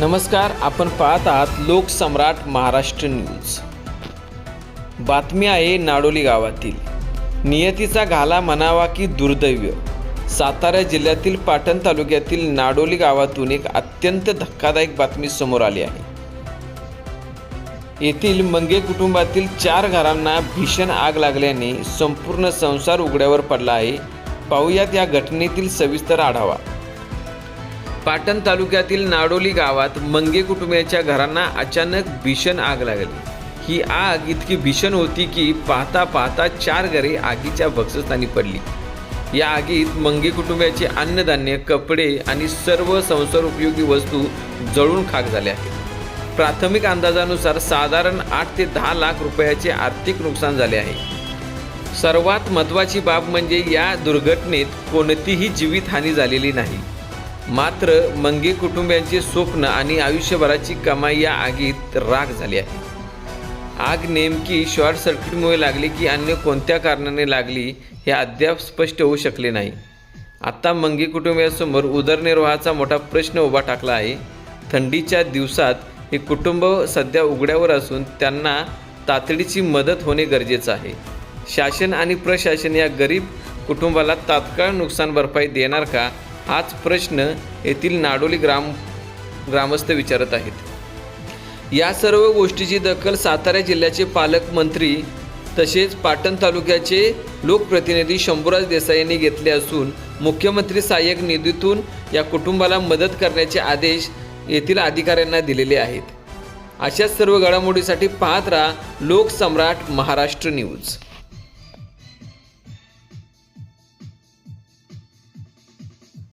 नमस्कार, आपण पाहत आहात लोकसम्राट महाराष्ट्र न्यूज। बातमी आहे नाडोली गावातील। नियतीचा घाला म्हणावा की दुर्दैव। सातारा जिल्ह्यातील पाटण तालुक्यातील नाडोली गावातून एक अत्यंत धक्कादायक बातमी समोर आली आहे। येथील मंगे कुटुंबातील 4 घरांना भीषण आग लागल्याने संपूर्ण संसार उघड्यावर पडला आहे। पाहूयात या घटनेतील सविस्तर आढावा। पाटण तालुक्यातील नाडोली गावात मंगे कुटुंबियांच्या घरांना अचानक भीषण आग लागली। ही आग इतकी भीषण होती की पाहता पाहता 4 घरे आगीच्या भक्षस्थानी पडली। या आगीत मंगे कुटुंबियांचे अन्नधान्य, कपडे आणि सर्व संसार उपयोगी वस्तू जळून खाक झाल्या आहेत। प्राथमिक अंदाजानुसार साधारण 8 ते 10 लाख रुपयाचे आर्थिक नुकसान झाले आहे। सर्वात महत्त्वाची बाब म्हणजे या दुर्घटनेत कोणतीही जीवितहानी झालेली नाही। मात्र मंगे कुटुंबियांचे स्वप्न आणि आयुष्यभराची कमाई या आगीत राख झाली आहे। आग नेमकी शॉर्ट सर्किटमुळे लागली की अन्य कोणत्या कारणाने लागली हे अद्याप स्पष्ट होऊ शकले नाही। आता मंगे कुटुंबियांसमोर उदरनिर्वाहाचा मोठा प्रश्न उभा ठाकला आहे। थंडीच्या दिवसात हे कुटुंब सध्या उघड्यावर असून त्यांना तातडीची मदत होणे गरजेचं आहे। शासन आणि प्रशासन या गरीब कुटुंबाला तात्काळ नुकसान भरपाई देणार का, हाच प्रश्न येथील नाडोली ग्रामस्थ विचारत आहेत। या सर्व गोष्टीची दखल सातारा जिल्ह्याचे पालकमंत्री तसेच पाटण तालुक्याचे लोकप्रतिनिधी शंभूराज देसाई यांनी घेतले असून मुख्यमंत्री सहाय्यक निधीतून या कुटुंबाला मदत करण्याचे आदेश येथील अधिकाऱ्यांना दिलेले आहेत। अशाच सर्व घडामोडीसाठी पाहत राहा लोकसम्राट महाराष्ट्र न्यूज।